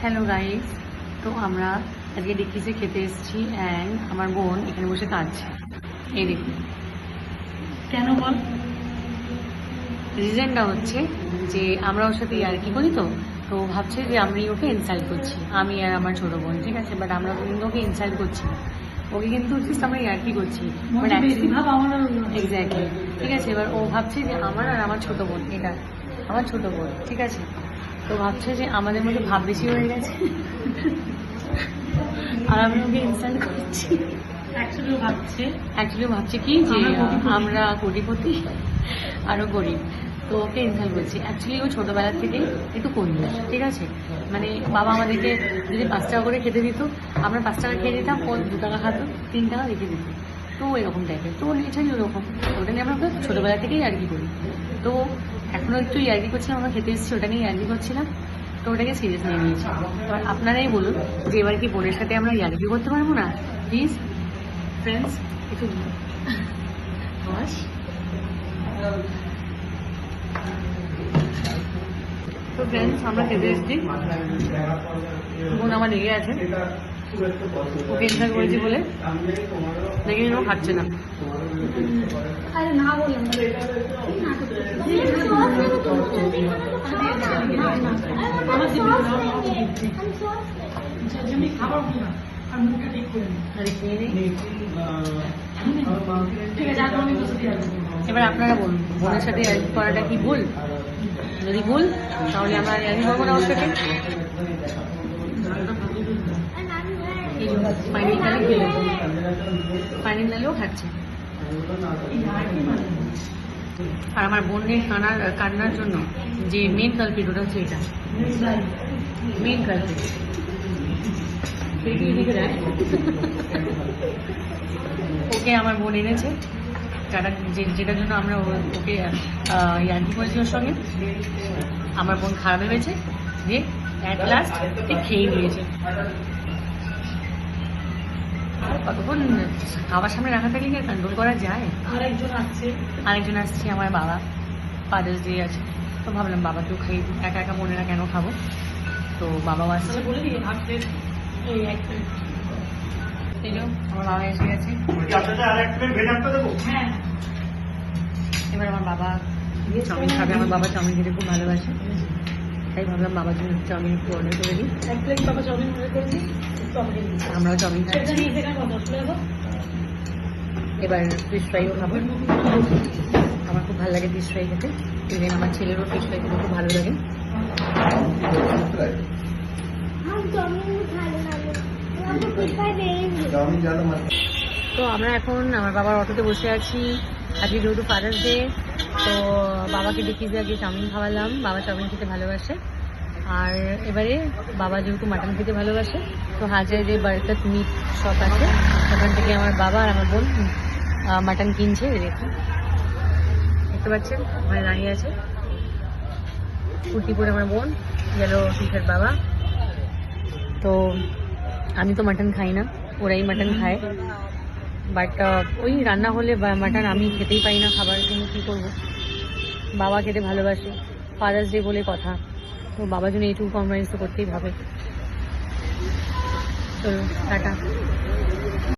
Hello guys, তো আমরা আজকে ডিকিসে খেতে এসেছি অ্যান্ড আমার বোন এখানে বসে কাঁদছে। এই দেখুন কেন বল? রিজনটা হচ্ছে যে আমরা ওর সাথে ইয়ার্কি করি, তো তো ভাবছে যে আমি ওকে ইনসাল্ট করছি, আমি আর আমার ছোটো বোন, ঠিক আছে, বাট আমরা কিন্তু ওকে ইনসাল্ট করছি না, ওকে কিন্তু জাস্ট আমরা ইয়ার্কি করছি, বাট এক্স্যাক্টলি, ঠিক আছে। এবার ও ভাবছে যে আমার আর আমার ছোটো বোন, এটা আমার ছোটো বোন, ঠিক আছে, তো ভাবছে যে আমাদের মধ্যে ভাব বেশি হয়ে গেছে আর আমি ওকে ইনসাল্ট করছি। অ্যাকচুয়ালি ভাবছে কি যে আমরা কোটিপতি আরও গরিব, তো ওকে ইনসাল্ট করছি। অ্যাকচুয়ালি ও ছোটোবেলার থেকেই একটু কঞ্জুস, ঠিক আছে, মানে বাবা আমাদেরকে যদি 5 টাকা করে খেতে দিত, আমরা 5 টাকা খেয়ে দিতাম, ও 2 টাকা খাতো, 3 টাকা রেখে দিত, তো এরকম টাইপের, তো নেচারই ওরকম, ওটা নিয়ে আমরা ছোটোবেলা থেকেই ইয়ার্কি করি। তো এখনও একটু ইয়ার্কি করছিলাম, আমরা খেতে এসেছি, ওটা নিয়ে ইয়ার্কি করছিলাম, তো ওটাকে সিরিয়াস নিয়ে নিয়েছি। এবার আপনারাই বলুন যে এবার কি বোনের সাথে আমরা ইয়ার্কি করতে পারবো না? প্লিজ ফ্রেন্ডস একটু বস। তো ফ্রেন্ডস আমরা খেতে এসেছি, বোন আমার লেগে আছে, ওকে ইনসাল্ট করেছি বলে দেখে নিন ও খাচ্ছে না। এবার আপনারা বলুন, বোনের সাথে ইয়ার্কি করাটা কি ভুল? যদি ভুল তাহলে আমরা ইয়ার্কি করবো না ওর সাথে। ফাইনালেও খাচ্ছে। আর আমার বোনের কান্নার জন্য যে মেন কালপিট, ওটা হচ্ছে এটা মেন কালপিট। ওকে আমার বোন এনেছে, যেটার জন্য আমরা ওকে ইয়ার্কি করেছি ওর সঙ্গে। আমার বোন খারাপ ভেবেছে যে অ্যাট লাস্ট খেয়ে নিয়েছে। কতক্ষণ খাবার সামনে রাখা থাকলে কি কন্ট্রোল করা যায়? আরেকজন আসছে আমার বাবা, ফাদার্স ডে আছে, তো ভাবলাম বাবাকেও খাই, একা একা বোনেরা কেন খাবো, তো বাবাও আসছে। এই যে আমার বাবা এসে গেছে। এবার আমার বাবা চাউমিন খাবে, আমার বাবা চাউমিন খেতে খুব ভালোবাসে, তাই ভাবলাম বাবার জন্য চাউমিন একটু অর্ডার করে দিই। আমরাও চাউমিন খাচ্ছি। এবার ফিশ ফ্রাইও খাবো, আমার খুব ভালো লাগে ফিশ ফ্রাই খেতে, ইভেন আমার ছেলেরও ফিশ ফ্রাই খেতে খুব ভালো লাগে। তো আমরা এখন আমার বাবার অটোতে বসে আছি, আজকে যেহেতু ফাদার্স ডে, তো বাবাকে দেখিয়ে আগে চাউমিন খাওয়ালাম, বাবা চাউমিন খেতে ভালোবাসে। আর এবারে বাবা যেহেতু মাটন খেতে ভালোবাসে, তো হাজারে বারকাত মিট শপ আছে, ওখান থেকে আমার বাবা আর আমার বোন মাটন কিনছে। দেখুন দেখতে পাচ্ছেন ওখানে দাঁড়িয়ে আছে, কুর্তি পরে আমার বোন, গেলো টিশার্ট বাবা। তো আমি তো মাটন খাই না, ওরাই মাটন খায়, বাট ওই রান্না হলে মাটন আমি খেতেই পাই না, খাবার জন্য কী করবো, বাবা খেতে ভালোবাসে, ফাদার্স ডে বলে কথা, তো বাবার জন্য এইটুকু কম্প্রোমাইজ তো করতেই হবে। চলো টাটা।